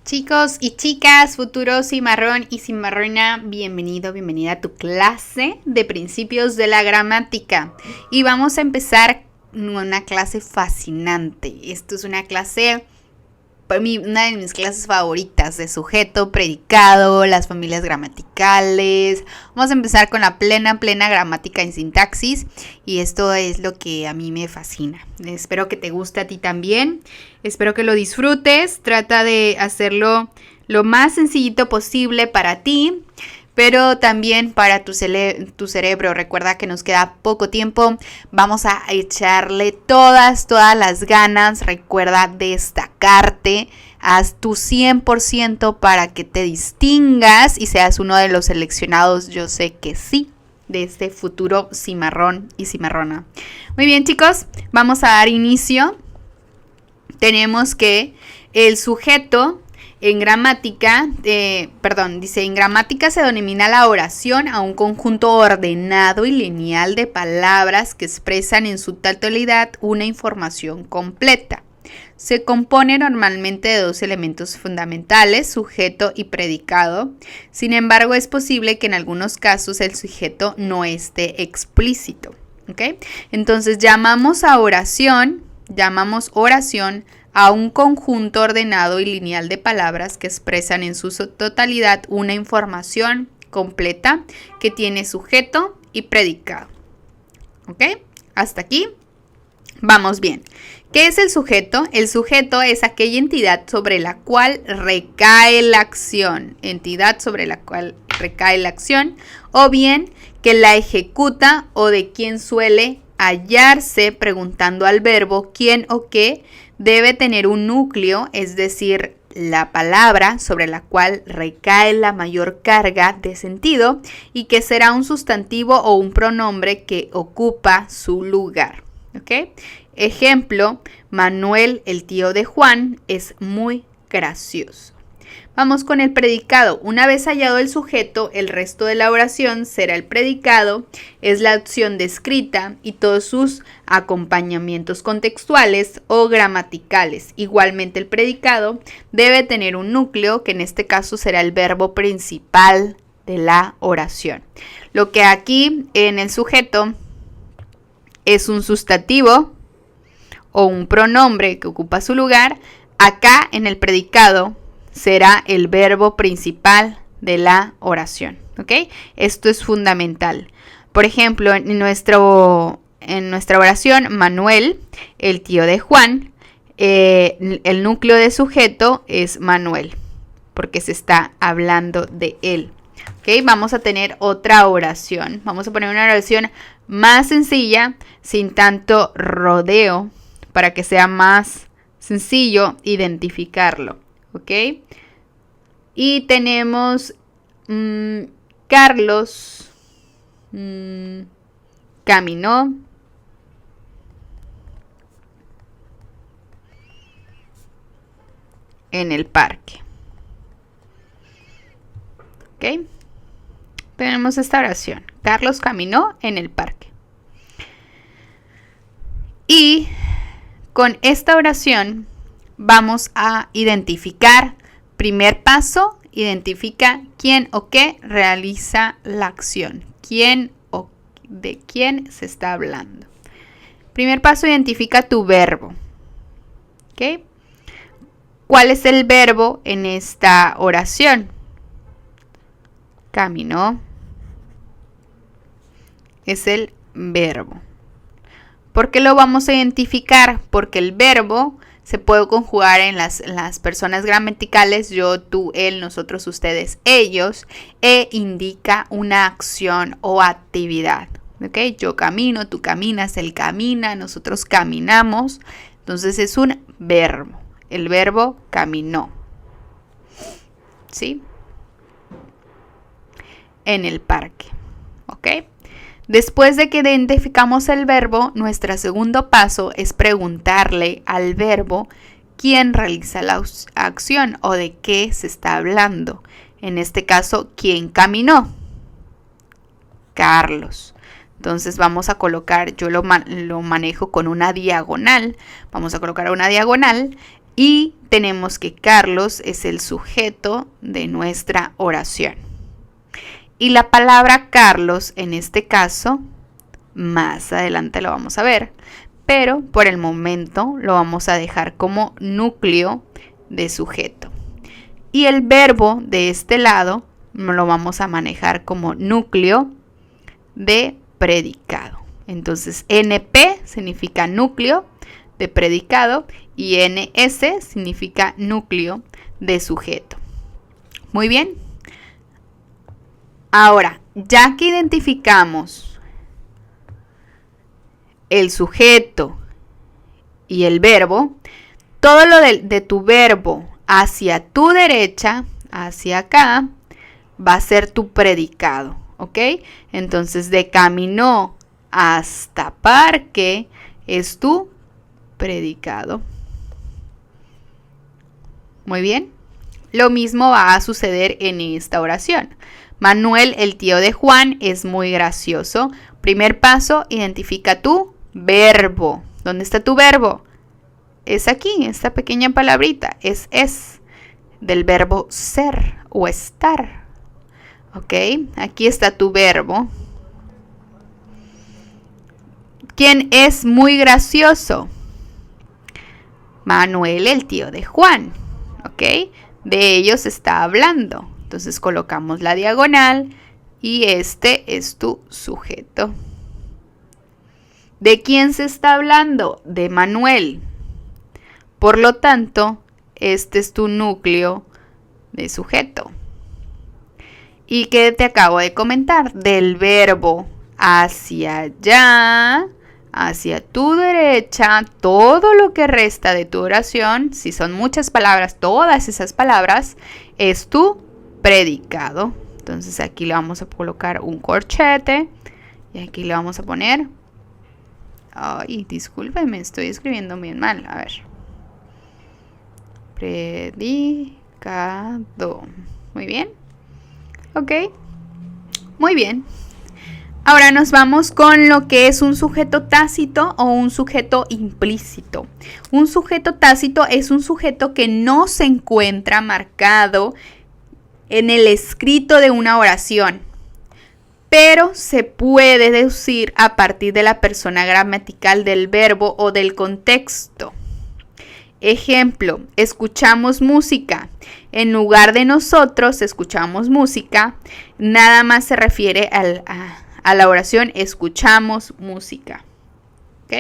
Chicos y chicas, futuro cimarrón y cimarrona, bienvenida a tu clase de principios de la gramática. Y vamos a empezar una clase fascinante. Esto es una clase, para mí, una de mis clases favoritas de sujeto, predicado, las familias gramaticales. Vamos a empezar con la plena gramática en sintaxis. Y esto es lo que a mí me fascina. Espero que te guste a ti también. Espero que lo disfrutes. Trata de hacerlo lo más sencillito posible para ti, pero también para tu cerebro. Recuerda que nos queda poco tiempo. Vamos a echarle todas las ganas. Recuerda destacarte. Haz tu 100% para que te distingas y seas uno de los seleccionados. Yo sé que sí, de este futuro cimarrón y cimarrona. Muy bien, chicos, vamos a dar inicio. Tenemos que el sujeto en gramática, en gramática se denomina la oración a un conjunto ordenado y lineal de palabras que expresan en su totalidad una información completa. Se compone normalmente de dos elementos fundamentales, sujeto y predicado. Sin embargo, es posible que en algunos casos el sujeto no esté explícito. ¿Okay? Entonces, llamamos oración a un conjunto ordenado y lineal de palabras que expresan en su totalidad una información completa que tiene sujeto y predicado. ¿Ok? Hasta aquí vamos bien. ¿Qué es el sujeto? El sujeto es aquella entidad sobre la cual recae la acción. Entidad sobre la cual recae la acción, o bien que la ejecuta, o de quien suele hallarse preguntando al verbo quién o qué debe tener un núcleo, es decir, la palabra sobre la cual recae la mayor carga de sentido y que será un sustantivo o un pronombre que ocupa su lugar. ¿Ok? Ejemplo, Manuel, el tío de Juan, es muy gracioso. Vamos con el predicado. Una vez hallado el sujeto, el resto de la oración será el predicado, es la acción descrita y todos sus acompañamientos contextuales o gramaticales. Igualmente el predicado debe tener un núcleo, que en este caso será el verbo principal de la oración. Lo que aquí en el sujeto es un sustantivo o un pronombre que ocupa su lugar, acá en el predicado será el verbo principal de la oración. ¿Ok? Esto es fundamental. Por ejemplo, en nuestra oración, Manuel, el tío de Juan, el núcleo de sujeto es Manuel, porque se está hablando de él. ¿Ok? Vamos a tener otra oración. Vamos a poner una oración más sencilla, sin tanto rodeo, para que sea más sencillo identificarlo. ¿Ok? Y tenemos Carlos caminó en el parque. ¿Ok? Tenemos esta oración. Carlos caminó en el parque. Y con esta oración vamos a identificar. Primer paso, identifica quién o qué realiza la acción. ¿Quién o de quién se está hablando? Primer paso, identifica tu verbo. ¿Ok? ¿Cuál es el verbo en esta oración? Caminó. Es el verbo. ¿Por qué lo vamos a identificar? Porque el verbo se puede conjugar en las personas gramaticales, yo, tú, él, nosotros, ustedes, ellos, e indica una acción o actividad. ¿Ok? Yo camino, tú caminas, él camina, nosotros caminamos. Entonces es un verbo. El verbo caminó. ¿Sí? En el parque. ¿Ok? Después de que identificamos el verbo, nuestro segundo paso es preguntarle al verbo quién realiza la acción o de qué se está hablando. En este caso, ¿quién caminó? Carlos. Entonces vamos a colocar, yo lo manejo con una diagonal. Vamos a colocar una diagonal Y tenemos que Carlos es el sujeto de nuestra oración. Y la palabra Carlos, en este caso, más adelante lo vamos a ver, pero por el momento lo vamos a dejar como núcleo de sujeto. Y el verbo de este lado lo vamos a manejar como núcleo de predicado. Entonces, NP significa núcleo de predicado y NS significa núcleo de sujeto. Muy bien. Ahora, ya que identificamos el sujeto y el verbo, todo lo de tu verbo hacia tu derecha, hacia acá, va a ser tu predicado, ¿ok? Entonces, de caminó hasta parque es tu predicado. Muy bien. Lo mismo va a suceder en esta oración. Manuel, el tío de Juan, es muy gracioso. Primer paso, identifica tu verbo. ¿Dónde está tu verbo? Es aquí, esta pequeña palabrita. Es del verbo ser o estar. ¿Ok? Aquí está tu verbo. ¿Quién es muy gracioso? Manuel, el tío de Juan. ¿Ok? De ellos está hablando. Entonces colocamos la diagonal y este es tu sujeto. ¿De quién se está hablando? De Manuel. Por lo tanto, este es tu núcleo de sujeto. ¿Y qué te acabo de comentar? Del verbo hacia allá, hacia tu derecha, todo lo que resta de tu oración, si son muchas palabras, todas esas palabras, es tu predicado. Entonces aquí le vamos a colocar un corchete y aquí le vamos a poner, ay, discúlpeme, estoy escribiendo bien mal, a ver, predicado. Muy bien, ok, muy bien. Ahora nos vamos con lo que es un sujeto tácito o un sujeto implícito. Un sujeto tácito es un sujeto que no se encuentra marcado en el escrito de una oración, pero se puede deducir a partir de la persona gramatical del verbo o del contexto. Ejemplo, escuchamos música. En lugar de nosotros escuchamos música, nada más se refiere a la oración escuchamos música. ¿Ok?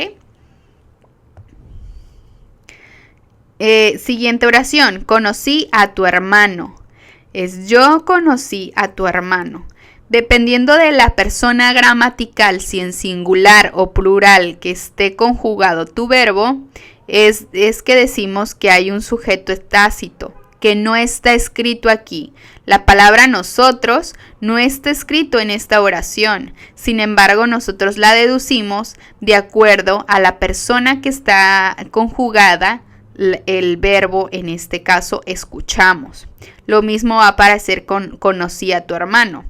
Siguiente oración, conocí a tu hermano. Es yo conocí a tu hermano. Dependiendo de la persona gramatical, si en singular o plural que esté conjugado tu verbo, es que decimos que hay un sujeto tácito, que no está escrito aquí. La palabra nosotros no está escrito en esta oración. Sin embargo, nosotros la deducimos de acuerdo a la persona que está conjugada, el verbo, en este caso, escuchamos. Lo mismo va a aparecer con conocí a tu hermano.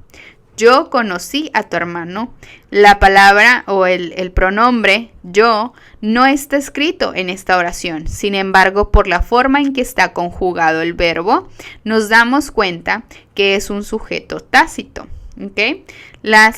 Yo conocí a tu hermano. La palabra o el pronombre yo no está escrito en esta oración. Sin embargo, por la forma en que está conjugado el verbo, nos damos cuenta que es un sujeto tácito. ¿Okay? La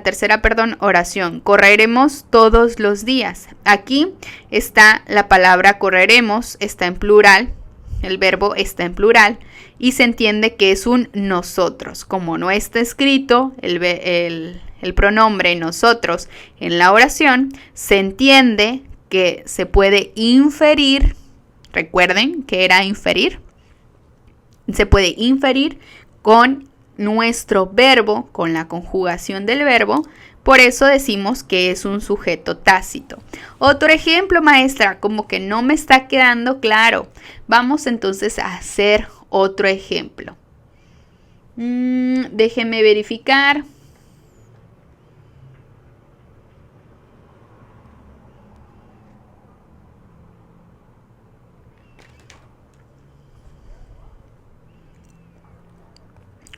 tercera oración. Correremos todos los días. Aquí está la palabra correremos, está en plural. El verbo está en plural y se entiende que es un nosotros. Como no está escrito el pronombre nosotros en la oración, se entiende que se puede inferir. Recuerden que era inferir. Se puede inferir con nuestro verbo, con la conjugación del verbo. Por eso decimos que es un sujeto tácito. Otro ejemplo, maestra, como que no me está quedando claro. Vamos entonces a hacer otro ejemplo. Déjenme verificar.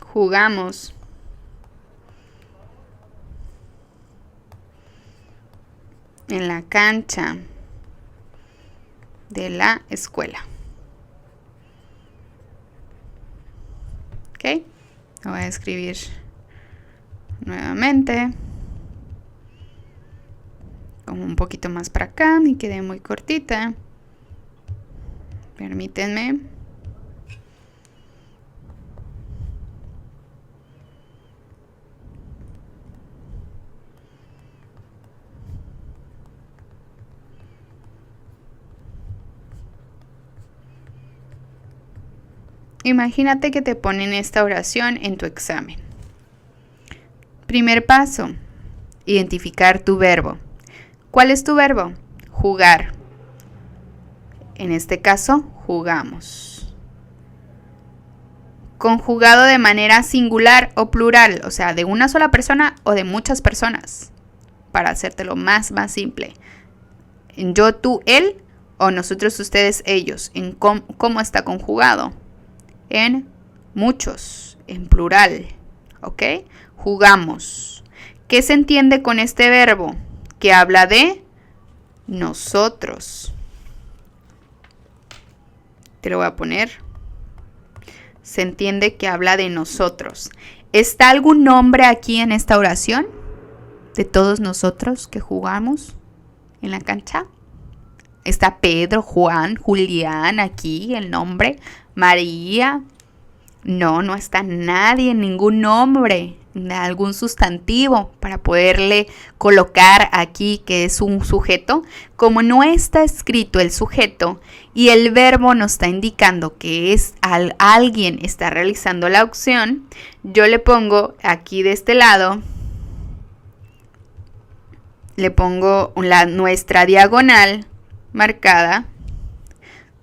Jugamos. En la cancha de la escuela. ¿Ok? Lo voy a escribir nuevamente. Como un poquito más para acá. Y quedé muy cortita. Permítanme. Imagínate que te ponen esta oración en tu examen. Primer paso, identificar tu verbo. ¿Cuál es tu verbo? Jugar. En este caso, jugamos. Conjugado de manera singular o plural, o sea, de una sola persona o de muchas personas, para hacértelo más simple. En yo, tú, él, o nosotros, ustedes, ellos. En cómo está conjugado. En muchos, en plural, ¿ok? Jugamos. ¿Qué se entiende con este verbo? Que habla de nosotros. Te lo voy a poner. Se entiende que habla de nosotros. ¿Está algún nombre aquí en esta oración? De todos nosotros que jugamos en la cancha. Está Pedro, Juan, Julián aquí, el nombre. María. No está nadie, ningún nombre, algún sustantivo para poderle colocar aquí que es un sujeto. Como no está escrito el sujeto y el verbo nos está indicando que es alguien está realizando la acción, yo le pongo aquí de este lado, le pongo nuestra diagonal marcada.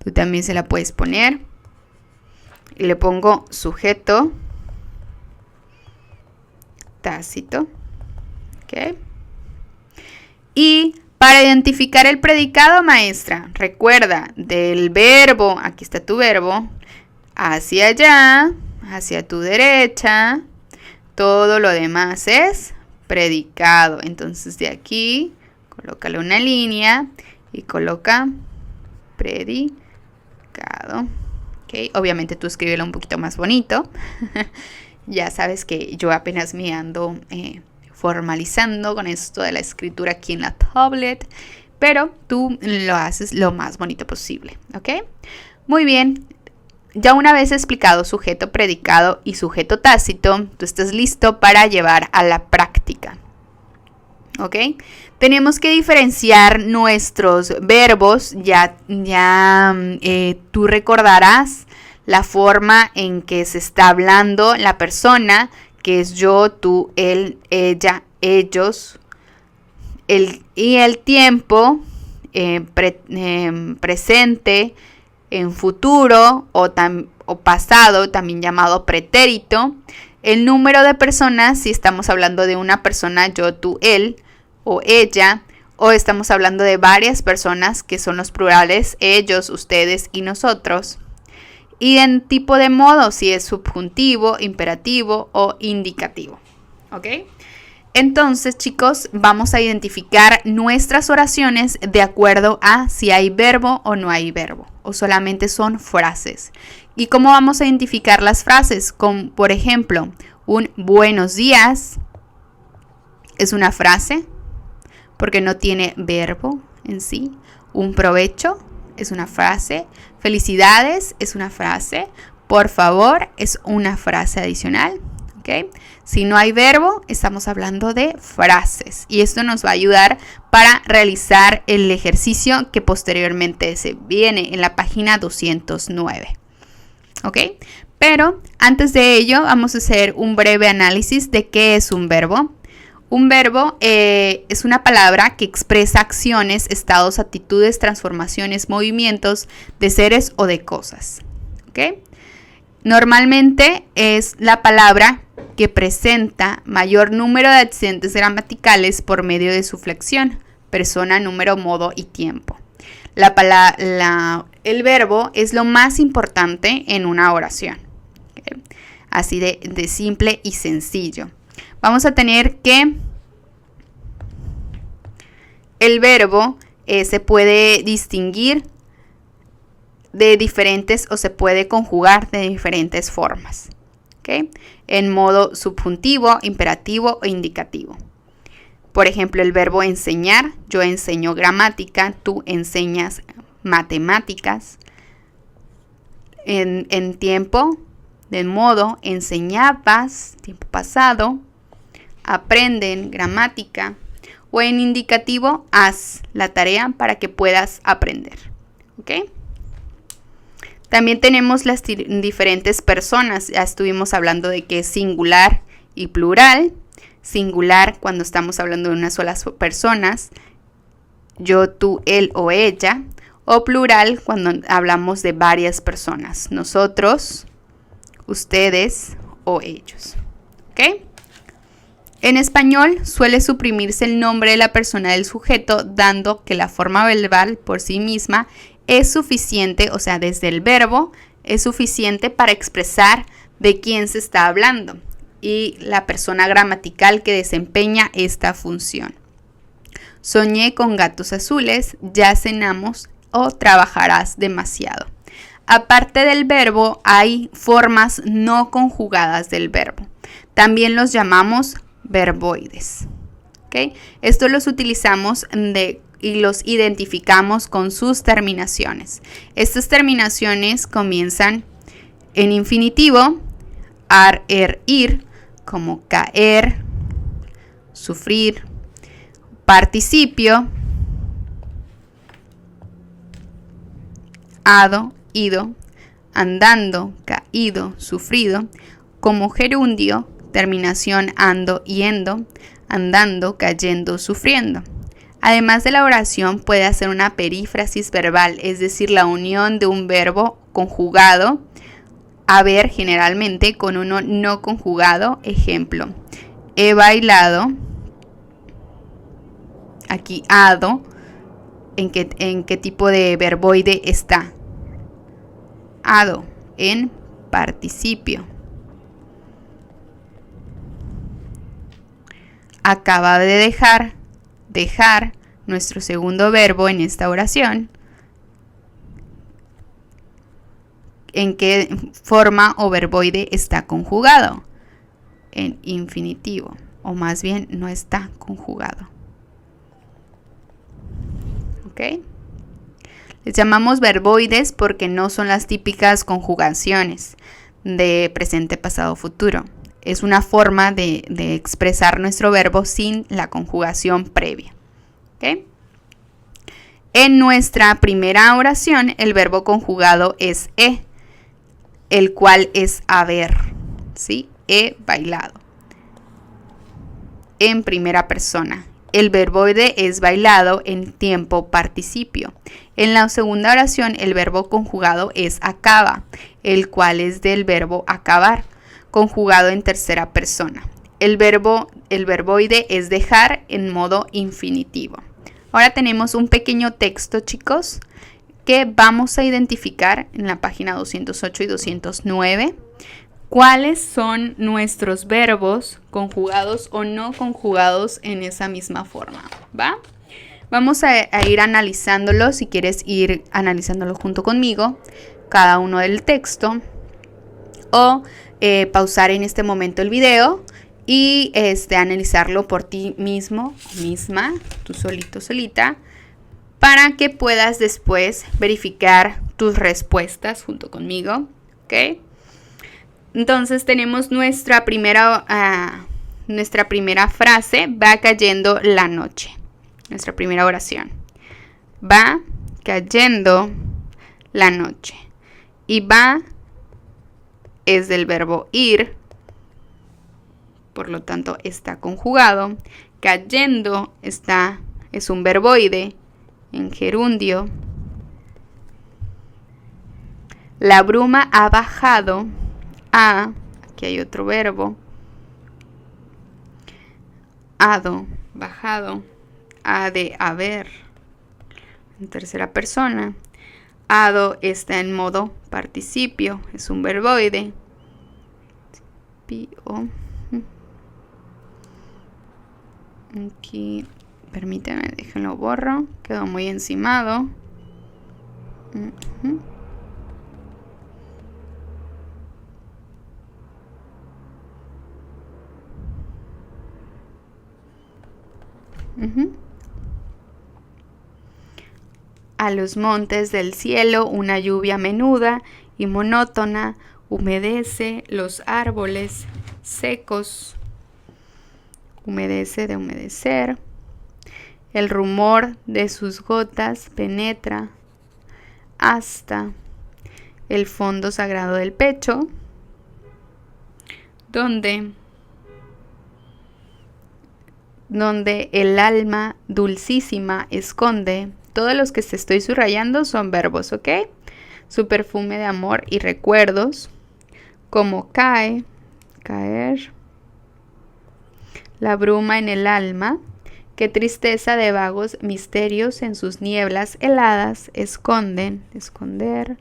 Tú también se la puedes poner. Y le pongo sujeto tácito. ¿Ok? Y para identificar el predicado, maestra, recuerda, del verbo, aquí está tu verbo, hacia allá, hacia tu derecha, todo lo demás es predicado. Entonces de aquí, colócale una línea y coloca predicado. Okay. Obviamente tú escríbelo un poquito más bonito. Ya sabes que yo apenas me ando formalizando con esto de la escritura aquí en la tablet, pero tú lo haces lo más bonito posible, ¿ok? Muy bien. Ya una vez explicado sujeto, predicado y sujeto tácito, tú estás listo para llevar a la práctica, ¿ok? Tenemos que diferenciar nuestros verbos. Ya tú recordarás la forma en que se está hablando la persona, que es yo, tú, él, ella, ellos. Y el tiempo presente, en futuro o pasado, también llamado pretérito. El número de personas, si estamos hablando de una persona, yo, tú, él o ella, o estamos hablando de varias personas, que son los plurales, ellos, ustedes y nosotros. Y en tipo de modo, si es subjuntivo, imperativo o indicativo. ¿Ok? Entonces, chicos, vamos a identificar nuestras oraciones de acuerdo a si hay verbo o no hay verbo, o solamente son frases. ¿Y cómo vamos a identificar las frases? Con, por ejemplo, un buenos días es una frase, porque no tiene verbo en sí. Un provecho es una frase. Felicidades es una frase. Por favor es una frase adicional. ¿Okay? Si no hay verbo, estamos hablando de frases. Y esto nos va a ayudar para realizar el ejercicio que posteriormente se viene en la página 209. ¿Ok? Pero antes de ello, vamos a hacer un breve análisis de qué es un verbo. Un verbo es una palabra que expresa acciones, estados, actitudes, transformaciones, movimientos de seres o de cosas. ¿Ok? Normalmente es la palabra que presenta mayor número de accidentes gramaticales por medio de su flexión, persona, número, modo y tiempo. El verbo es lo más importante en una oración. ¿Okay? Así de simple y sencillo. Vamos a tener que el verbo se puede distinguir de diferentes o se puede conjugar de diferentes formas. ¿ok? En modo subjuntivo, imperativo o indicativo. Por ejemplo, el verbo enseñar, yo enseño gramática, tú enseñas matemáticas. En tiempo, de modo, enseñabas, tiempo pasado, aprenden gramática. O en indicativo, haz la tarea para que puedas aprender. ¿Ok? También tenemos las diferentes personas. Ya estuvimos hablando de que es singular y plural. Singular cuando estamos hablando de una sola persona. Yo, tú, él o ella. O plural cuando hablamos de varias personas. Nosotros, ustedes o ellos. ¿Ok? En español suele suprimirse el nombre de la persona del sujeto, dando que la forma verbal por sí misma es suficiente, o sea, desde el verbo, es suficiente para expresar de quién se está hablando y la persona gramatical que desempeña esta función. Soñé con gatos azules, ya cenamos o trabajarás demasiado. Aparte del verbo, hay formas no conjugadas del verbo. También los llamamos verboides. ¿Okay? Estos los utilizamos y los identificamos con sus terminaciones. Estas terminaciones comienzan en infinitivo, ar, er, ir, como caer, sufrir, participio, ado, ido, andando, caído, sufrido, como gerundio, terminación ando, yendo, andando, cayendo, sufriendo. Además de la oración, puede hacer una perífrasis verbal, es decir, la unión de un verbo conjugado, haber generalmente, con uno no conjugado. Ejemplo, he bailado, aquí ado, ¿en qué tipo de verboide está? Ado, en participio. Acaba de dejar, nuestro segundo verbo en esta oración. ¿En qué forma o verboide está conjugado? En infinitivo, o más bien no está conjugado. ¿Ok? Les llamamos verboides porque no son las típicas conjugaciones de presente, pasado, futuro. Es una forma de expresar nuestro verbo sin la conjugación previa. ¿Okay? En nuestra primera oración, el verbo conjugado es he, el cual es haber. ¿Sí? He bailado. En primera persona. El verboide es bailado en tiempo participio. En la segunda oración, el verbo conjugado es acaba, el cual es del verbo acabar, conjugado en tercera persona. El verboide es dejar en modo infinitivo. Ahora tenemos un pequeño texto, chicos, que vamos a identificar en la página 208 y 209. ¿Cuáles son nuestros verbos conjugados o no conjugados en esa misma forma? ¿Va? Vamos a ir analizándolo, si quieres ir analizándolo junto conmigo, cada uno del texto, o pausar en este momento el video y analizarlo por ti mismo, misma, tú solito, solita, para que puedas después verificar tus respuestas junto conmigo, ¿ok? Entonces tenemos nuestra primera frase, va cayendo la noche. Nuestra primera oración. Va cayendo la noche. Y va es del verbo ir, por lo tanto está conjugado. Cayendo es un verboide en gerundio. La bruma ha bajado. Aquí hay otro verbo. Ado, bajado. Ha de haber. En tercera persona. Ado está en modo participio. Es un verboide. Aquí, permíteme, déjenlo borro. Quedó muy encimado. Uh-huh. 。 . 。 . 。 . 。 . 。 . 。 . 。 . 。 . 。 . 。 . 。 . 。 . 。 . 。 。 . 。 。 . 。 。 . 。 。 。 。 . 。 。 . 。 。 . 。 。 . 。 . 。 . 。 . 。 . A los montes del cielo una lluvia menuda y monótona humedece los árboles secos. Humedece de humedecer. El rumor de sus gotas penetra hasta el fondo sagrado del pecho, donde el alma dulcísima esconde. Todos los que te estoy subrayando son verbos, ¿ok? Su perfume de amor y recuerdos, como caer, la bruma en el alma, qué tristeza de vagos misterios en sus nieblas heladas esconden, esconder.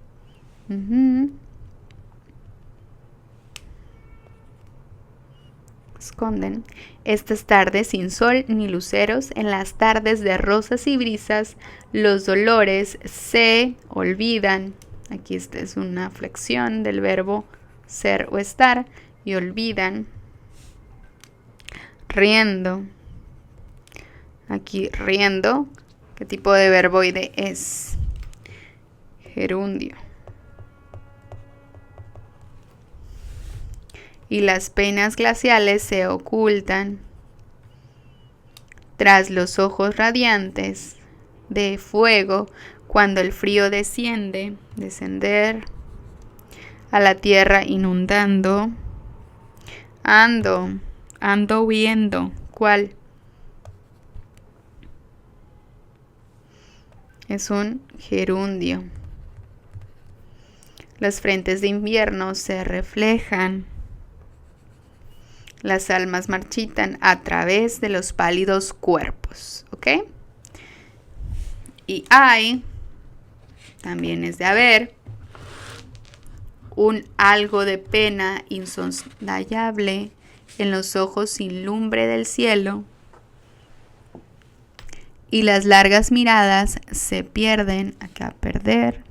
Esconden estas tardes sin sol ni luceros, en las tardes de rosas y brisas, los dolores se olvidan. Aquí esta es una flexión del verbo ser o estar, y olvidan. Riendo. Aquí riendo, ¿qué tipo de verboide es? Gerundio. Y las penas glaciales se ocultan tras los ojos radiantes de fuego cuando el frío descender a la tierra inundando. Ando huyendo. ¿Cuál? Es un gerundio. Las frentes de invierno se reflejan. Las almas marchitan a través de los pálidos cuerpos, ¿ok? Y hay, también es de haber, un algo de pena insoslayable en los ojos sin lumbre del cielo, y las largas miradas se pierden, acá perder,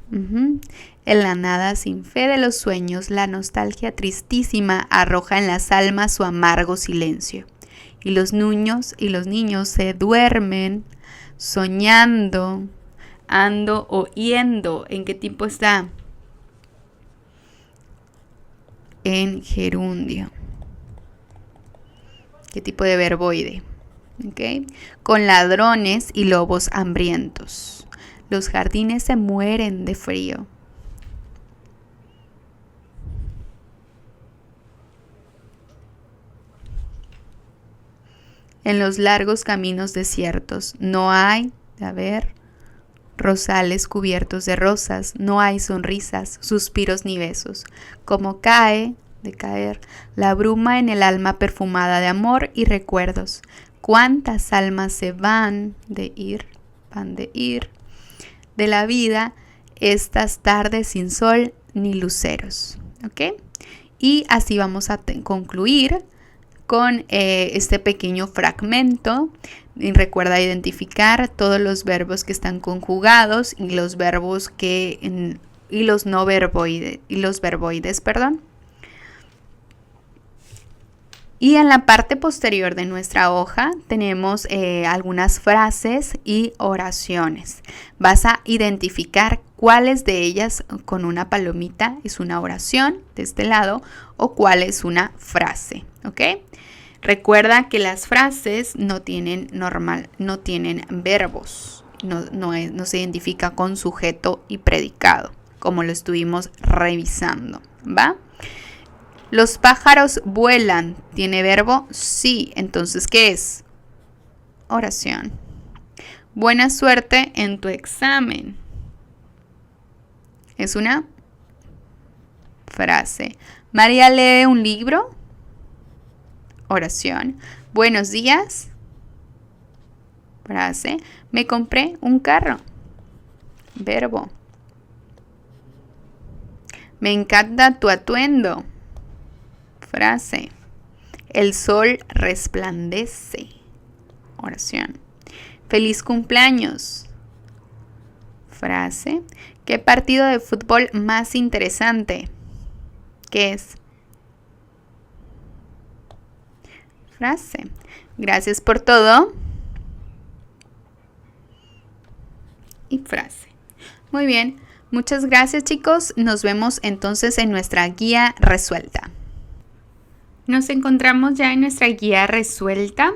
en la nada sin fe de los sueños. La nostalgia tristísima arroja en las almas su amargo silencio, y los niños se duermen soñando, ando o yendo. ¿En qué tipo está? En gerundio. ¿Qué tipo de verboide? ¿Okay? Con ladrones y lobos hambrientos. Los jardines se mueren de frío. En los largos caminos desiertos no hay, rosales cubiertos de rosas, no hay sonrisas, suspiros ni besos. Como cae, de caer, la bruma en el alma perfumada de amor y recuerdos. ¿Cuántas almas se van de ir de la vida estas tardes sin sol ni luceros? ¿Ok? Y así vamos a concluir con este pequeño fragmento. Y recuerda identificar todos los verbos que están conjugados y los verbos y los no verboides, perdón. Y en la parte posterior de nuestra hoja tenemos algunas frases y oraciones. Vas a identificar cuáles de ellas con una palomita es una oración de este lado o cuál es una frase, ¿ok? Recuerda que las frases no tienen verbos, no se identifica con sujeto y predicado, como lo estuvimos revisando, ¿va? Los pájaros vuelan. ¿Tiene verbo? Sí. Entonces, ¿qué es? Oración. Buena suerte en tu examen. Es una frase. María lee un libro. Oración. Buenos días. Frase. Me compré un carro. Verbo. Me encanta tu atuendo. Frase. El sol resplandece. Oración. Feliz cumpleaños. Frase. ¿Qué partido de fútbol más interesante? ¿Qué es? Frase. Gracias por todo. y frase. Muy bien, muchas gracias chicos. Nos vemos entonces en nuestra guía resuelta. Nos encontramos ya en nuestra guía resuelta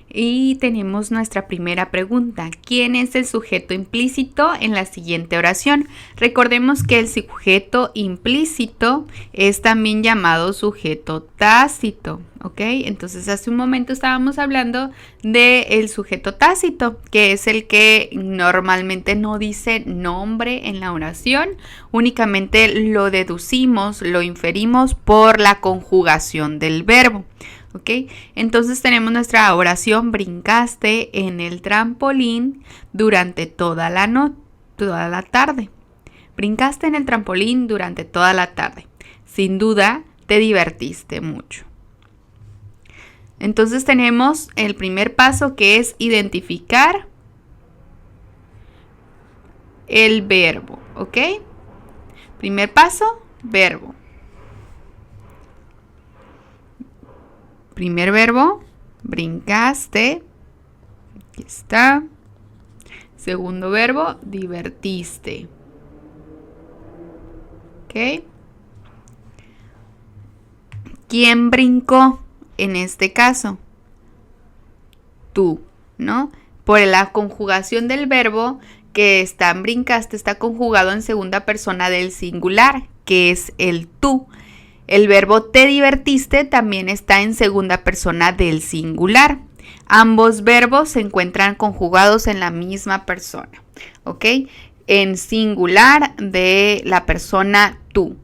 y tenemos nuestra primera pregunta. ¿Quién es el sujeto implícito en la siguiente oración? Recordemos que el sujeto implícito es también llamado sujeto tácito, ¿ok? Entonces hace un momento estábamos hablando del sujeto tácito, que es el que normalmente no dice nombre en la oración, únicamente lo deducimos, lo inferimos por la conjugación del verbo. ¿Ok? Entonces tenemos nuestra oración: brincaste en el trampolín durante toda la tarde. Brincaste en el trampolín durante toda la tarde. Sin duda, te divertiste mucho. Entonces tenemos el primer paso, que es identificar el verbo. ¿Ok? Primer paso, verbo. Primer verbo, brincaste. Aquí está. Segundo verbo, divertiste. ¿Ok? ¿Quién brincó en este caso? Tú, ¿no? Por la conjugación del verbo que está en brincaste, está conjugado en segunda persona del singular, que es el tú. El verbo te divertiste también está en segunda persona del singular. Ambos verbos se encuentran conjugados en la misma persona, ¿ok? En singular de la persona tú.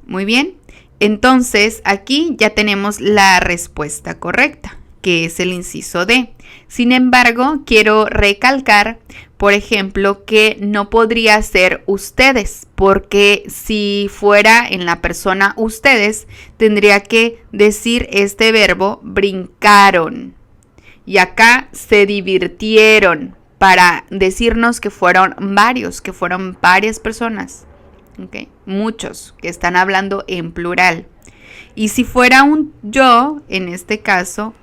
Muy bien. Entonces, aquí ya tenemos la respuesta correcta, que es el inciso D. Sin embargo, quiero recalcar, por ejemplo, que no podría ser ustedes, porque si fuera en la persona ustedes, tendría que decir este verbo: brincaron. Y acá se divirtieron, para decirnos que fueron varias personas. ¿Okay? Muchos que están hablando en plural. Y si fuera un yo, en este caso,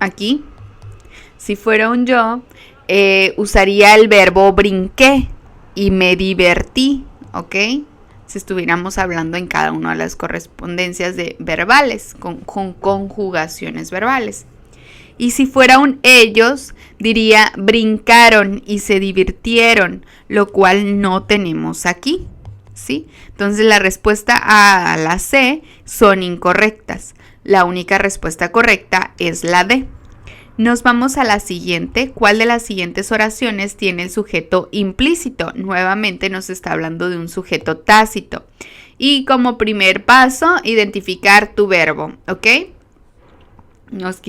aquí, si fuera un yo, usaría el verbo brinqué y me divertí, ¿ok? Si estuviéramos hablando en cada una de las correspondencias de verbales, con conjugaciones verbales. Y si fuera un ellos, diría brincaron y se divirtieron, lo cual no tenemos aquí, ¿sí? Entonces la respuesta A a la C son incorrectas. La única respuesta correcta es la D. Nos vamos a la siguiente. ¿Cuál de las siguientes oraciones tiene el sujeto implícito? Nuevamente nos está hablando de un sujeto tácito. Y como primer paso, identificar tu verbo, ¿ok? Nos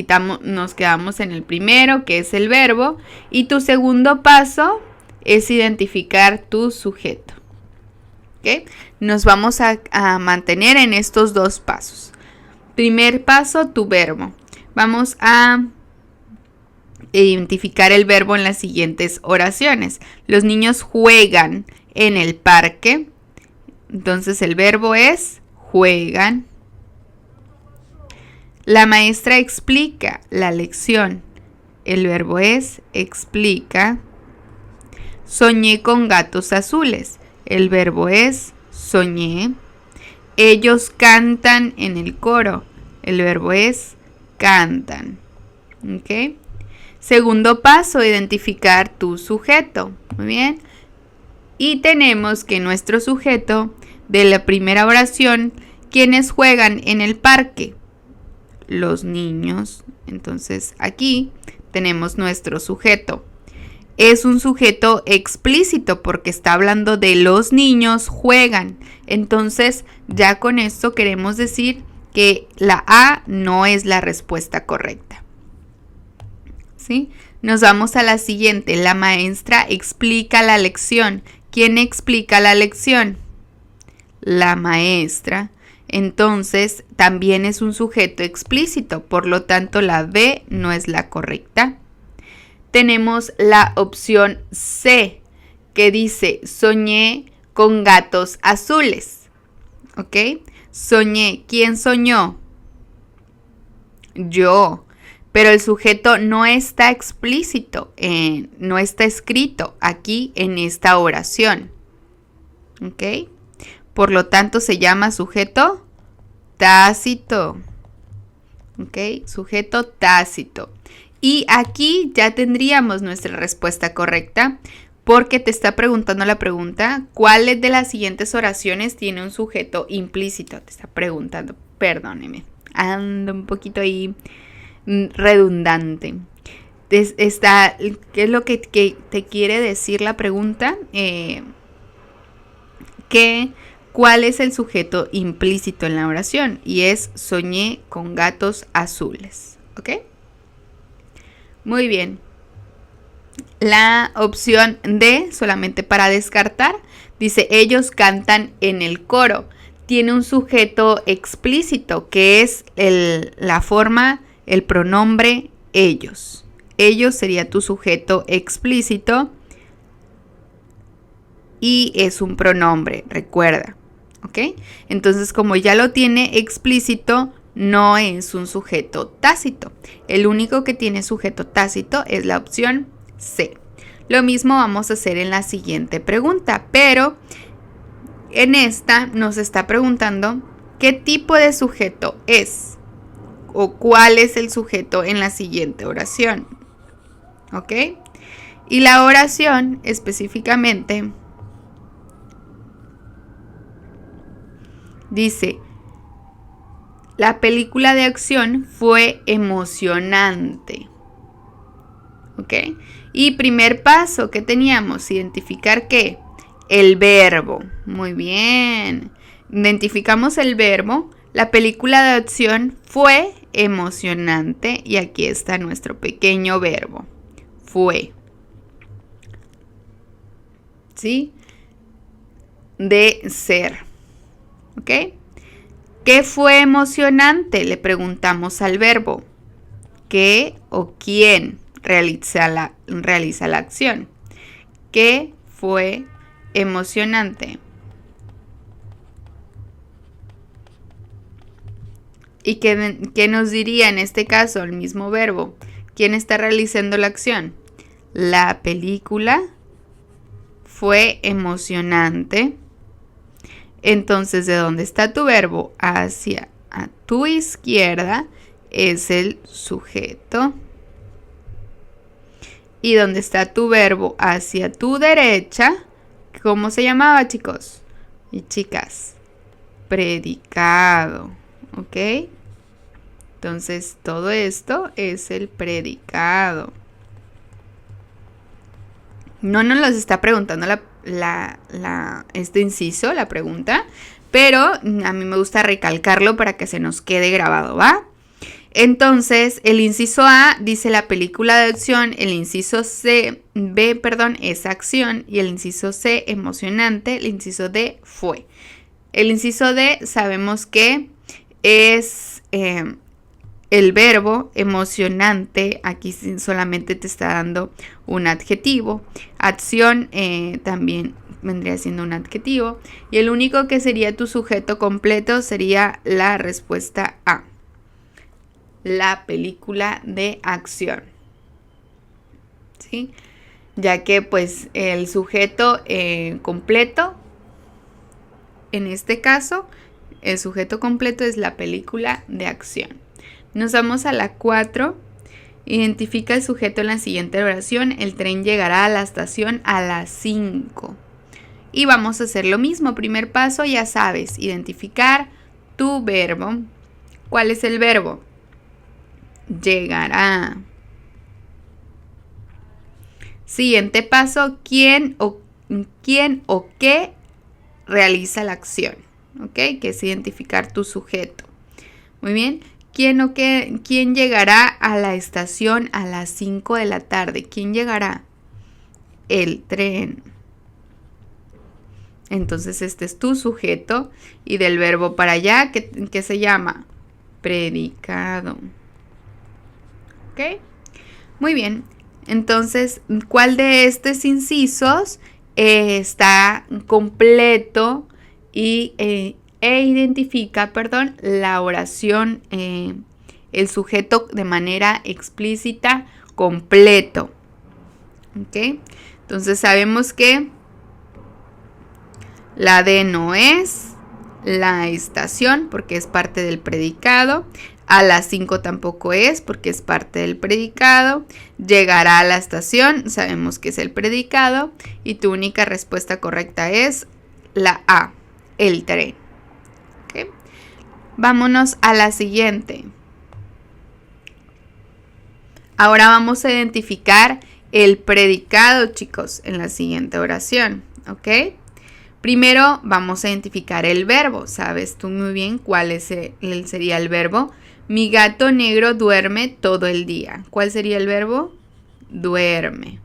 quedamos en el primero, que es el verbo, y tu segundo paso es identificar tu sujeto. ¿Okay? Nos vamos a mantener en estos dos pasos. Primer paso, tu verbo. Vamos a identificar el verbo en las siguientes oraciones. Los niños juegan en el parque. Entonces el verbo es juegan. La maestra explica la lección. El verbo es explica. Soñé con gatos azules. El verbo es soñé. Ellos cantan en el coro. El verbo es cantan. ¿Ok? Segundo paso, identificar tu sujeto. Muy bien. Y tenemos que nuestro sujeto de la primera oración, ¿quiénes juegan en el parque? Los niños. Entonces aquí tenemos nuestro sujeto. Es un sujeto explícito porque está hablando de los niños juegan. Entonces ya con esto queremos decir que la A no es la respuesta correcta. ¿Sí? Nos vamos a la siguiente. La maestra explica la lección. ¿Quién explica la lección? La maestra. Entonces, también es un sujeto explícito, por lo tanto la B no es la correcta. Tenemos la opción C, que dice, soñé con gatos azules. ¿Ok? Soñé. ¿Quién soñó? Yo. pero el sujeto no está explícito, no está escrito aquí en esta oración. ¿Ok? Por lo tanto, se llama sujeto tácito. ¿Ok? Sujeto tácito. Y aquí ya tendríamos nuestra respuesta correcta, porque te está preguntando la pregunta, ¿cuál de las siguientes oraciones tiene un sujeto implícito? Te está preguntando, perdóneme, ando un poquito ahí redundante. ¿Qué es lo que te quiere decir la pregunta? ¿Cuál es el sujeto implícito en la oración? Y es soñé con gatos azules. ¿Ok? Muy bien. La opción D, solamente para descartar, dice ellos cantan en el coro. Tiene un sujeto explícito que es la forma, el pronombre ellos. Ellos sería tu sujeto explícito y es un pronombre, recuerda. ¿Ok? Entonces, como ya lo tiene explícito, no es un sujeto tácito. El único que tiene sujeto tácito es la opción C. Lo mismo vamos a hacer en la siguiente pregunta, pero en esta nos está preguntando qué tipo de sujeto es o cuál es el sujeto en la siguiente oración. ¿Ok? Y la oración específicamente dice, la película de acción fue emocionante. ¿Ok? Y primer paso, ¿qué teníamos? Identificar ¿qué? El verbo. Muy bien. Identificamos el verbo. La película de acción fue emocionante. Y aquí está nuestro pequeño verbo. Fue. ¿Sí? De ser. ¿Ok? ¿Qué fue emocionante? Le preguntamos al verbo. ¿Qué o quién realiza la acción? ¿Qué fue emocionante? ¿Y qué nos diría en este caso el mismo verbo? ¿Quién está realizando la acción? La película fue emocionante. Entonces, ¿de dónde está tu verbo? Hacia a tu izquierda es el sujeto. Y donde está tu verbo hacia tu derecha, ¿cómo se llamaba, chicos y chicas? Predicado. ¿Ok? Entonces, todo esto es el predicado. No nos los está preguntando este inciso, la pregunta, pero a mí me gusta recalcarlo para que se nos quede grabado, ¿va? Entonces, el inciso A dice la película de acción, el inciso B, es acción, y el inciso C, emocionante, el inciso D, fue. El inciso D sabemos que es el verbo emocionante, aquí solamente te está dando un adjetivo. Acción también vendría siendo un adjetivo. Y el único que sería tu sujeto completo sería la respuesta A. La película de acción. ¿Sí? Ya que pues el sujeto completo, en este caso, el sujeto completo es la película de acción. Nos vamos a la 4. Identifica el sujeto en la siguiente oración. El tren llegará a la estación a las 5. Y vamos a hacer lo mismo. Primer paso, ya sabes, identificar tu verbo. ¿Cuál es el verbo? Llegará. Siguiente paso, ¿quién o qué realiza la acción? ¿Ok? Que es identificar tu sujeto. Muy bien. ¿Quién llegará a la estación a las 5 de la tarde? ¿Quién llegará? El tren. Entonces este es tu sujeto. Y del verbo para allá, ¿qué se llama? Predicado. ¿Ok? Muy bien. Entonces, ¿cuál de estos incisos está completo e identifica, la oración el sujeto de manera explícita, completo. ¿Ok? Entonces sabemos que la D no es la estación porque es parte del predicado. A las 5 tampoco es porque es parte del predicado. Llegará a la estación, sabemos que es el predicado. Y tu única respuesta correcta es la A, el tren. ¿Okay? Vámonos a la siguiente. Ahora vamos a identificar el predicado, chicos, en la siguiente oración. ¿Ok? Primero vamos a identificar el verbo. ¿Sabes tú muy bien cuál sería el verbo? Mi gato negro duerme todo el día. ¿Cuál sería el verbo? Duerme.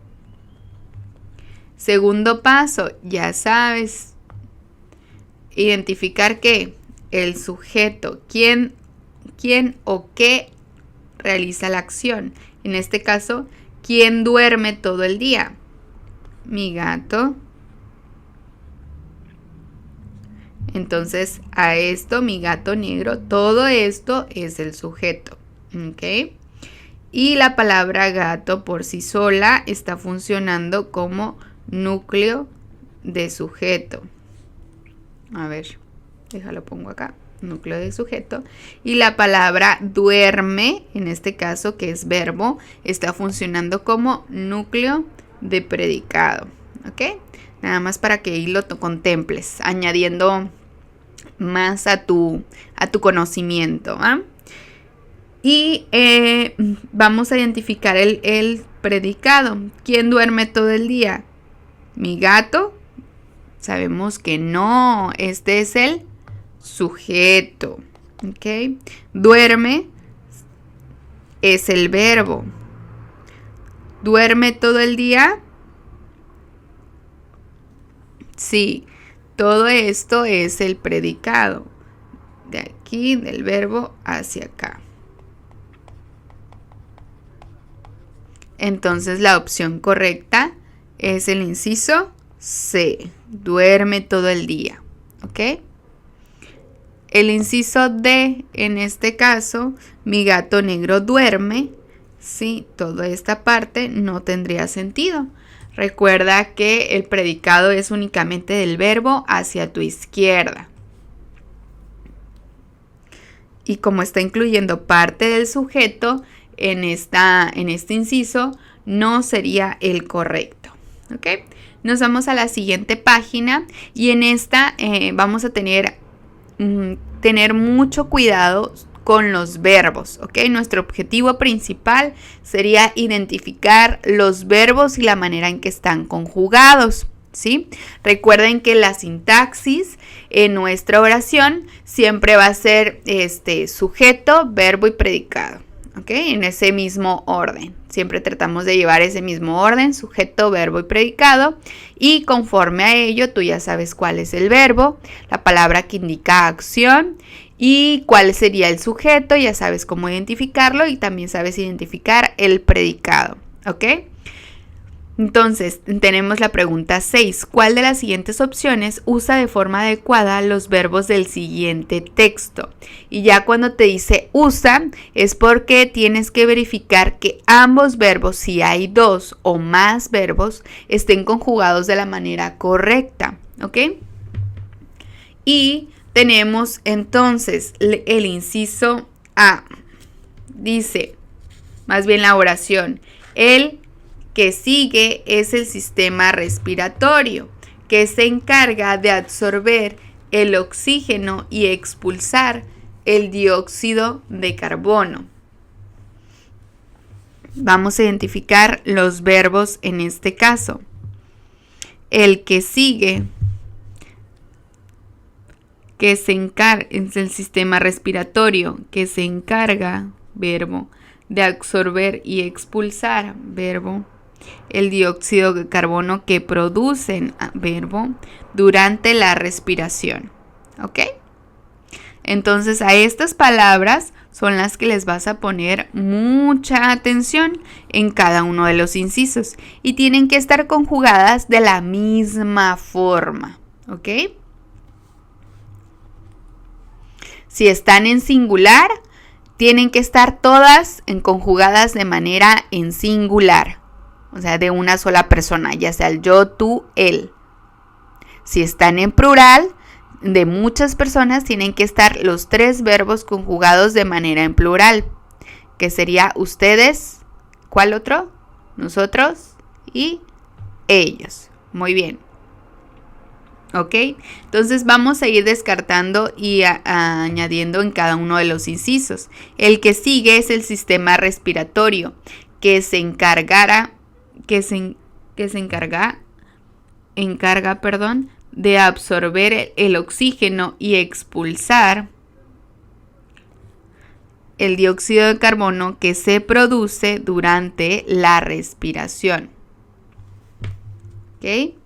Segundo paso, ya sabes. Identificar qué. El sujeto. ¿Quién o qué realiza la acción? En este caso, ¿quién duerme todo el día? Mi gato. Entonces, a esto, mi gato negro, todo esto es el sujeto. ¿Ok? Y la palabra gato por sí sola está funcionando como núcleo de sujeto. A ver, déjalo pongo acá. Núcleo de sujeto. Y la palabra duerme, en este caso que es verbo, está funcionando como núcleo de predicado. ¿Ok? Nada más para que ahí lo contemples, añadiendo más a tu conocimiento. ¿Ah? Y vamos a identificar el predicado. ¿Quién duerme todo el día? Mi gato. Sabemos que no, este es el sujeto. ¿Ok? Duerme es el verbo. ¿Duerme todo el día? Sí, todo esto es el predicado. De aquí, del verbo hacia acá. Entonces la opción correcta es el inciso C. Duerme todo el día. ¿Ok? El inciso D, en este caso, mi gato negro duerme. Sí, toda esta parte no tendría sentido. Recuerda que el predicado es únicamente del verbo hacia tu izquierda. Y como está incluyendo parte del sujeto en este inciso, no sería el correcto. ¿Ok? Nos vamos a la siguiente página y en esta vamos a tener mucho cuidado con los verbos, ¿ok? Nuestro objetivo principal sería identificar los verbos y la manera en que están conjugados, ¿sí? Recuerden que la sintaxis en nuestra oración siempre va a ser sujeto, verbo y predicado, ¿ok? En ese mismo orden. Siempre tratamos de llevar ese mismo orden, sujeto, verbo y predicado. Y conforme a ello, tú ya sabes cuál es el verbo, la palabra que indica acción y cuál sería el sujeto, ya sabes cómo identificarlo y también sabes identificar el predicado, ¿ok? Entonces, tenemos la pregunta 6. ¿Cuál de las siguientes opciones usa de forma adecuada los verbos del siguiente texto? Y ya cuando te dice usa, es porque tienes que verificar que ambos verbos, si hay dos o más verbos, estén conjugados de la manera correcta, ¿ok? Y tenemos entonces el inciso A. Dice, más bien la oración, el que sigue es el sistema respiratorio, que se encarga de absorber el oxígeno y expulsar el dióxido de carbono. Vamos a identificar los verbos en este caso. El que sigue, que se encarga, es el sistema respiratorio, que se encarga, verbo, de absorber y expulsar, verbo, el dióxido de carbono que producen, verbo, durante la respiración. ¿Ok? Entonces a estas palabras son las que les vas a poner mucha atención en cada uno de los incisos y tienen que estar conjugadas de la misma forma. ¿Ok? Si están en singular, tienen que estar todas conjugadas de manera en singular, o sea, de una sola persona, ya sea el yo, tú, él. Si están en plural, de muchas personas, tienen que estar los 3 verbos conjugados de manera en plural, que sería ustedes, ¿cuál otro? Nosotros y ellos. Muy bien. ¿Ok? Entonces vamos a ir descartando y añadiendo en cada uno de los incisos. El que sigue es el sistema respiratorio, que se encarga de absorber el oxígeno y expulsar el dióxido de carbono que se produce durante la respiración. ¿Ok?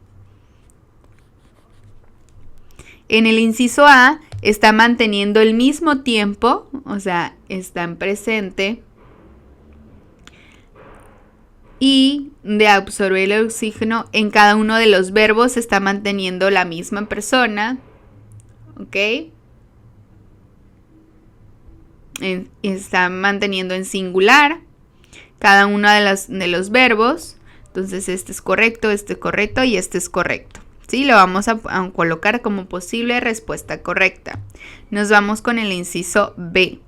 En el inciso A está manteniendo el mismo tiempo, o sea, está en presente, y de absorber el oxígeno en cada uno de los verbos está manteniendo la misma persona, ¿ok? Está manteniendo en singular cada uno de los verbos. Entonces este es correcto y este es correcto. ¿Sí? Lo vamos a colocar como posible respuesta correcta. Nos vamos con el inciso B.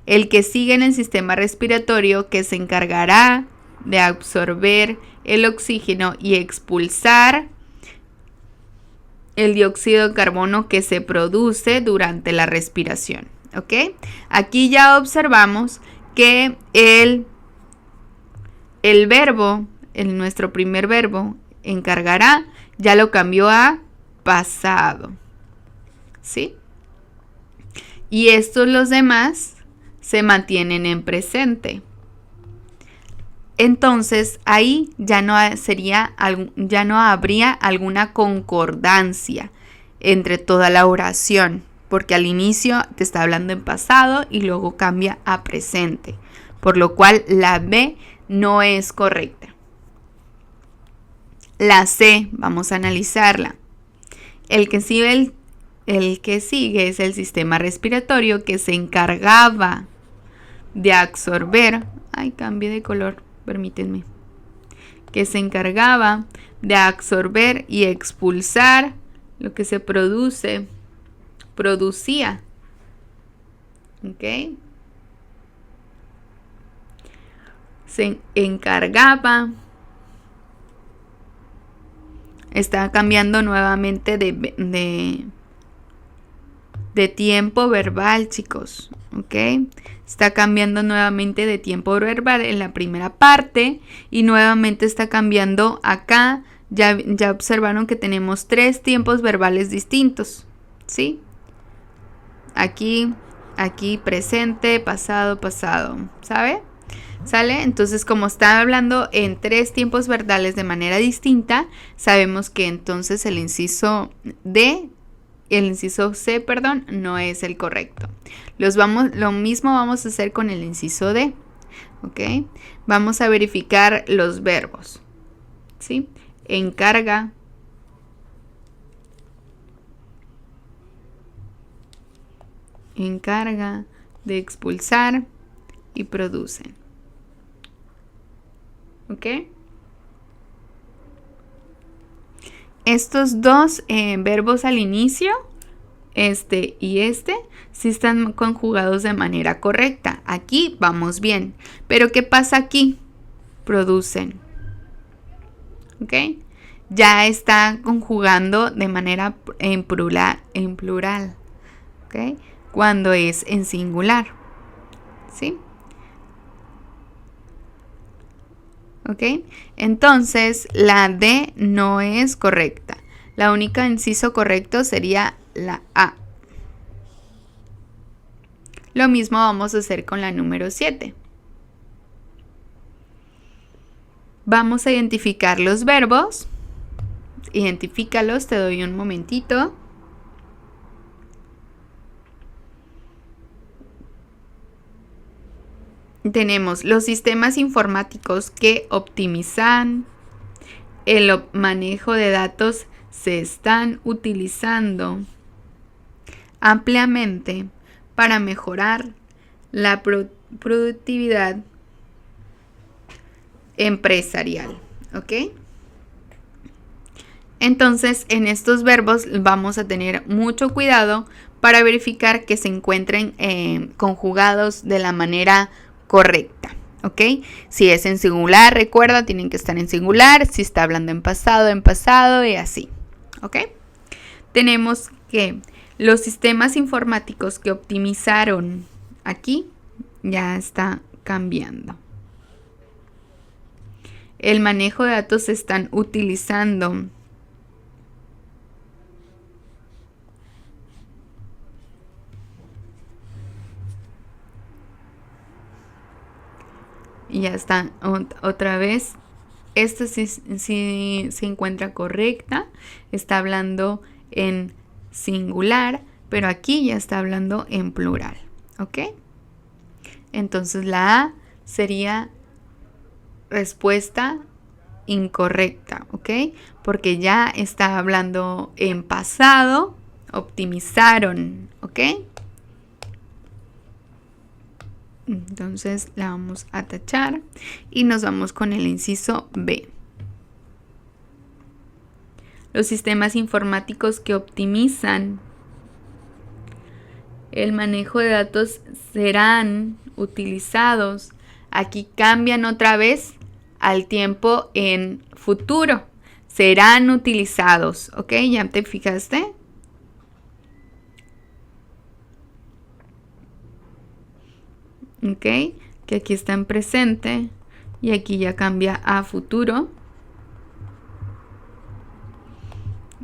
El que sigue en el sistema respiratorio, que se encargará de absorber el oxígeno y expulsar el dióxido de carbono que se produce durante la respiración. ¿Ok? Aquí ya observamos que el verbo, nuestro primer verbo, encargará, ya lo cambió a pasado. ¿Sí? Y estos los demás se mantienen en presente. Entonces ahí ya no habría alguna concordancia entre toda la oración, porque al inicio te está hablando en pasado y luego cambia a presente, por lo cual la B no es correcta. La C, vamos a analizarla. El que sigue es el sistema respiratorio, que se encargaba de absorber. Ay, cambié de color, permítanme. Que se encargaba de absorber y expulsar lo que se producía. ¿Ok? Se encargaba. Está cambiando nuevamente de tiempo verbal, chicos. ¿Ok? Está cambiando nuevamente de tiempo verbal en la primera parte y nuevamente está cambiando acá. Ya observaron que tenemos 3 tiempos verbales distintos. ¿Sí? Aquí, presente, pasado, ¿sabe? ¿Sale? Entonces, como está hablando en 3 tiempos verbales de manera distinta, sabemos que entonces el inciso C, no es el correcto. Lo mismo vamos a hacer con el inciso D. ¿Ok? Vamos a verificar los verbos. ¿Sí? Encarga. Encarga de expulsar y producen. ¿Ok? Estos 2 verbos al inicio, este sí están conjugados de manera correcta. Aquí vamos bien. Pero ¿qué pasa aquí? Producen. ¿Ok? Ya está conjugando de manera en plural. ¿Ok? Cuando es en singular. ¿Sí? ¿Ok? Entonces, la D no es correcta. La única inciso correcto sería la A. Lo mismo vamos a hacer con la número 7. Vamos a identificar los verbos. Identifícalos, te doy un momentito. Tenemos los sistemas informáticos que optimizan el manejo de datos, se están utilizando ampliamente para mejorar la productividad empresarial, ¿ok? Entonces, en estos verbos vamos a tener mucho cuidado para verificar que se encuentren conjugados de la manera correcta, ¿ok? Si es en singular, recuerda, tienen que estar en singular. Si está hablando en pasado y así, ¿ok? Tenemos que los sistemas informáticos que optimizaron aquí ya está cambiando. El manejo de datos se están utilizando. Y ya está otra vez. Esta sí se encuentra correcta. Está hablando en singular, pero aquí ya está hablando en plural, ¿ok? Entonces la A sería respuesta incorrecta, ¿ok? Porque ya está hablando en pasado, optimizaron, ¿ok? Entonces la vamos a tachar y nos vamos con el inciso B. Los sistemas informáticos que optimizan el manejo de datos serán utilizados. Aquí cambian otra vez al tiempo en futuro. Serán utilizados, ¿ok? ¿Ya te fijaste? ¿Ok? Que aquí está en presente y aquí ya cambia a futuro.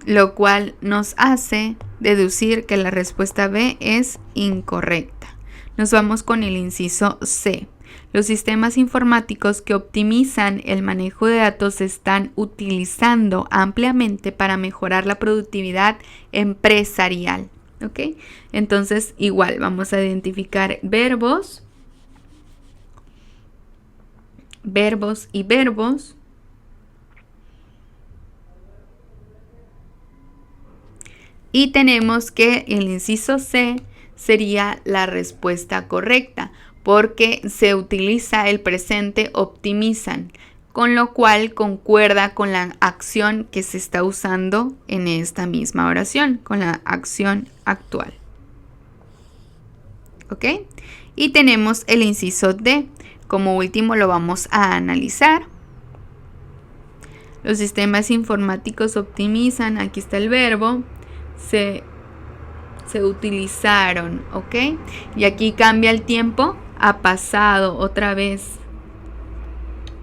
Lo cual nos hace deducir que la respuesta B es incorrecta. Nos vamos con el inciso C. Los sistemas informáticos que optimizan el manejo de datos se están utilizando ampliamente para mejorar la productividad empresarial, ¿ok? Entonces, igual, vamos a identificar verbos y verbos. Y tenemos que el inciso C sería la respuesta correcta, porque se utiliza el presente optimizan, con lo cual concuerda con la acción que se está usando en esta misma oración, con la acción actual. ¿Ok? Y tenemos el inciso D. Como último lo vamos a analizar. Los sistemas informáticos optimizan, aquí está el verbo, se utilizaron, ¿ok? Y aquí cambia el tiempo a pasado otra vez,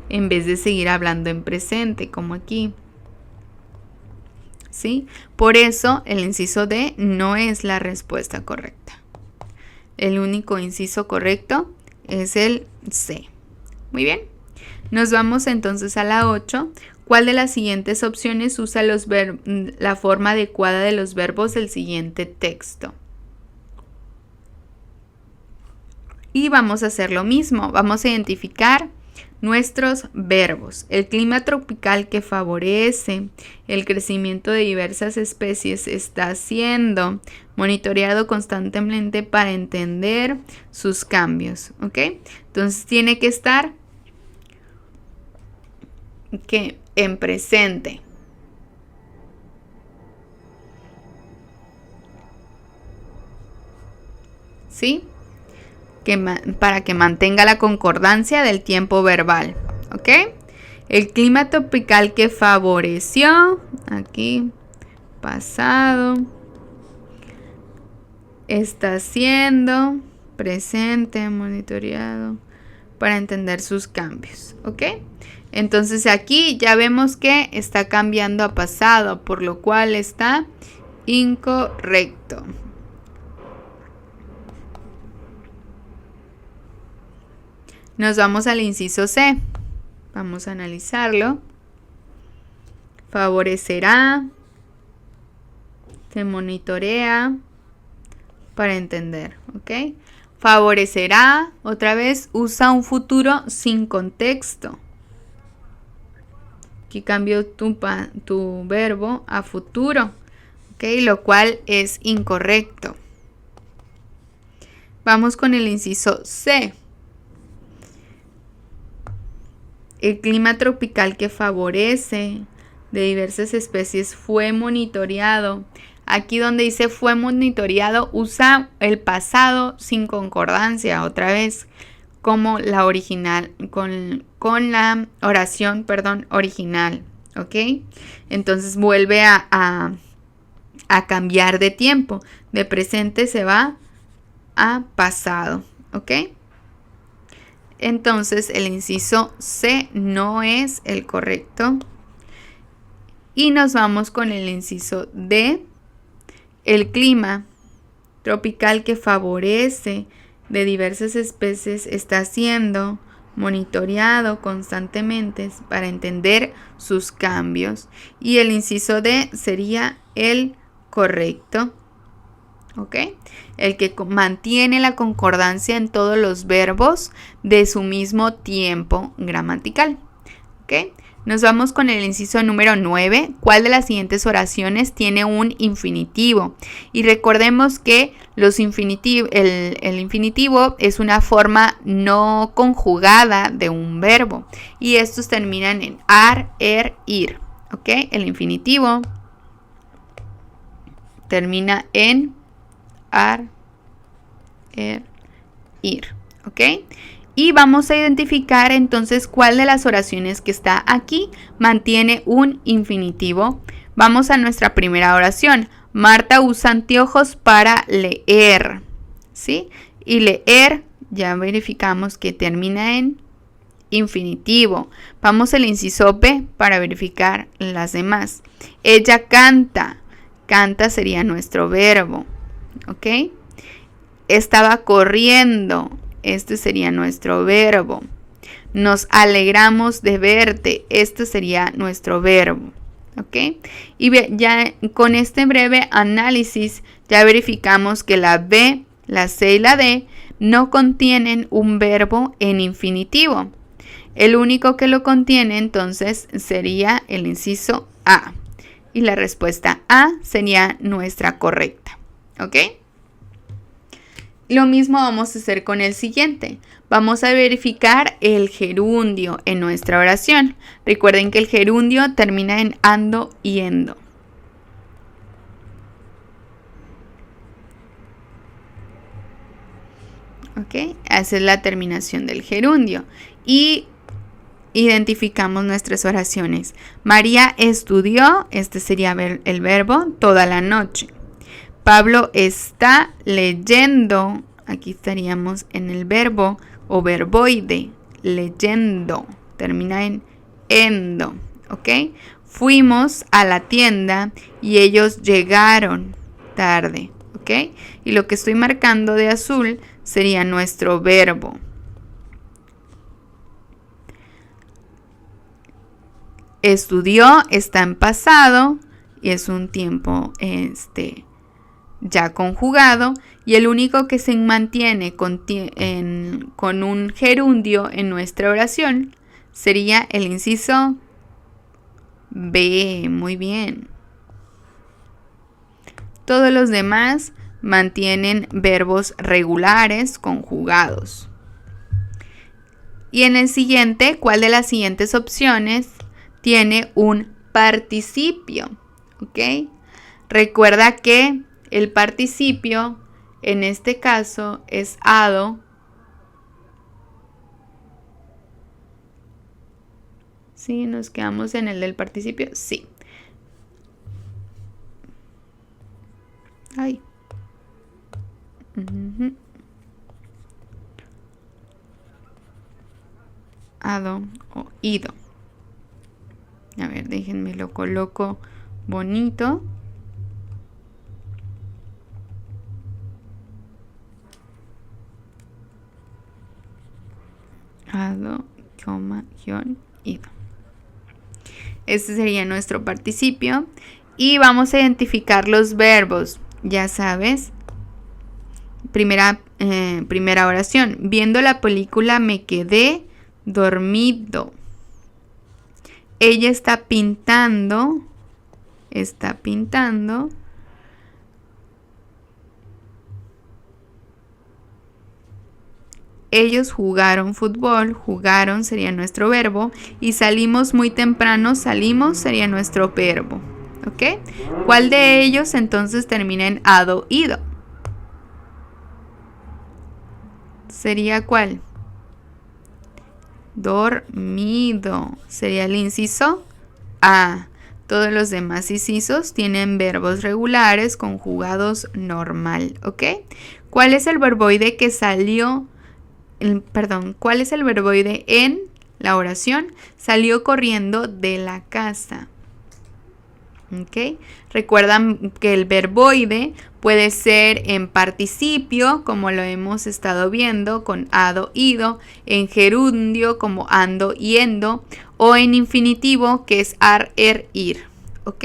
en vez de seguir hablando en presente, como aquí. ¿Sí? Por eso el inciso D no es la respuesta correcta. El único inciso correcto es el C. Muy bien. Nos vamos entonces a la 8. ¿Cuál de las siguientes opciones usa la forma adecuada de los verbos del siguiente texto? Y vamos a hacer lo mismo. Vamos a identificar nuestros verbos. El clima tropical que favorece el crecimiento de diversas especies está siendo monitoreado constantemente para entender sus cambios, ¿ok? Entonces tiene que estar en presente. ¿Sí? Para que mantenga la concordancia del tiempo verbal, ¿ok? El clima tropical que favoreció, aquí, pasado, está siendo presente, monitoreado, para entender sus cambios, ¿ok? Entonces aquí ya vemos que está cambiando a pasado, por lo cual está incorrecto. Nos vamos al inciso C. Vamos a analizarlo. Favorecerá. Se monitorea para entender, ¿ok? Favorecerá, otra vez, usa un futuro sin contexto. Aquí cambio tu verbo a futuro, ¿ok? Lo cual es incorrecto. Vamos con el inciso C. El clima tropical que favorece de diversas especies fue monitoreado. Aquí donde dice fue monitoreado, usa el pasado sin concordancia otra vez, como la original, con la oración, original, ¿ok? Entonces vuelve a cambiar de tiempo. De presente se va a pasado, ¿ok? Entonces el inciso C no es el correcto. Y nos vamos con el inciso D. El clima tropical que favorece de diversas especies está siendo monitoreado constantemente para entender sus cambios. Y el inciso D sería el correcto. ¿Ok? El que mantiene la concordancia en todos los verbos de su mismo tiempo gramatical. ¿Ok? Nos vamos con el inciso número 9. ¿Cuál de las siguientes oraciones tiene un infinitivo? Y recordemos que el infinitivo es una forma no conjugada de un verbo. Y estos terminan en ar, ir. ¿Ok? El infinitivo termina en ar, ir. ¿Ok? Y vamos a identificar entonces cuál de las oraciones que está aquí mantiene un infinitivo. Vamos a nuestra primera oración. Marta usa anteojos para leer. ¿Sí? Y leer, ya verificamos que termina en infinitivo. Vamos al inciso B para verificar las demás. Ella canta. Canta sería nuestro verbo. ¿Ok? Estaba corriendo. Este sería nuestro verbo. Nos alegramos de verte. Este sería nuestro verbo. ¿Ok? Y ya con este breve análisis ya verificamos que la B, la C y la D no contienen un verbo en infinitivo. El único que lo contiene entonces sería el inciso A. Y la respuesta A sería nuestra correcta. ¿Ok? Lo mismo vamos a hacer con el siguiente. Vamos a verificar el gerundio en nuestra oración. Recuerden que el gerundio termina en ando y endo. ¿Ok? Esa es la terminación del gerundio. Y identificamos nuestras oraciones. María estudió, este sería el verbo, toda la noche. Pablo está leyendo, aquí estaríamos en el verbo o verboide, leyendo, termina en endo, ¿ok? Fuimos a la tienda y ellos llegaron tarde, ¿ok? Y lo que estoy marcando de azul sería nuestro verbo. Estudió está en pasado y es un tiempo ya conjugado, y el único que se mantiene con un gerundio en nuestra oración sería el inciso B. Muy bien. Todos los demás mantienen verbos regulares conjugados. Y en el siguiente, ¿cuál de las siguientes opciones tiene un participio? ¿Ok? Recuerda que el participio, en este caso, es ado. ¿Sí? ¿Nos quedamos en el del participio? Sí. Ay. Ado o ido. A ver, déjenme lo coloco bonito. Ado, guión, ido. Este sería nuestro participio. Y vamos a identificar los verbos. Ya sabes. Primera oración. Viendo la película me quedé dormido. Ella está pintando. Está pintando. Ellos jugaron fútbol, jugaron sería nuestro verbo, y salimos muy temprano, salimos sería nuestro verbo, ¿ok? ¿Cuál de ellos entonces termina en ado, ido? ¿Sería cuál? Dormido, sería el inciso A. Todos los demás incisos tienen verbos regulares conjugados normal, ¿ok? ¿Cuál es el verboide que salió? ¿Cuál es el verboide en la oración? Salió corriendo de la casa. ¿Ok? Recuerdan que el verboide puede ser en participio, como lo hemos estado viendo, con ado, ido, en gerundio, como ando, yendo, o en infinitivo, que es ar, ir. ¿Ok?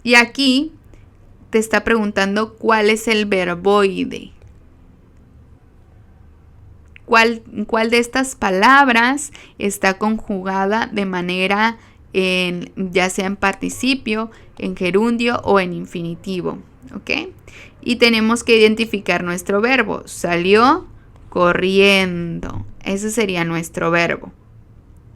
Y aquí te está preguntando cuál es el verboide. ¿Cuál de estas palabras está conjugada de manera ya sea en participio, en gerundio o en infinitivo? ¿Ok? Y tenemos que identificar nuestro verbo. Salió corriendo. Ese sería nuestro verbo.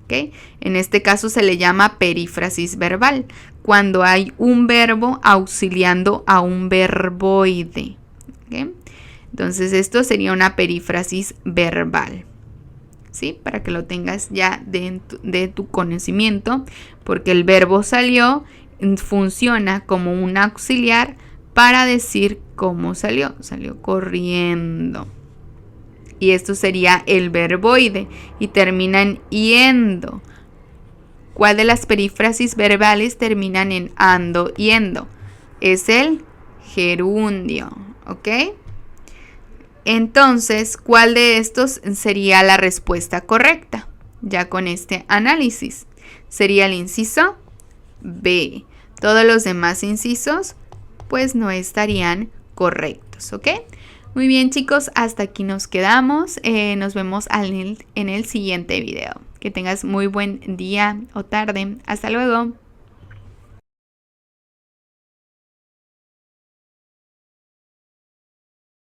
¿Ok? En este caso se le llama perífrasis verbal, cuando hay un verbo auxiliando a un verboide. ¿Ok? Entonces esto sería una perífrasis verbal, ¿sí? Para que lo tengas ya de tu conocimiento, porque el verbo salió funciona como un auxiliar para decir cómo salió. Salió corriendo. Y esto sería el verboide y termina en yendo. ¿Cuál de las perífrasis verbales terminan en ando, yendo? Es el gerundio, ¿ok? Entonces, ¿cuál de estos sería la respuesta correcta? Ya con este análisis. Sería el inciso B. Todos los demás incisos, pues no estarían correctos, ¿ok? Muy bien, chicos, hasta aquí nos quedamos. Nos vemos en el siguiente video. Que tengas muy buen día o tarde. Hasta luego.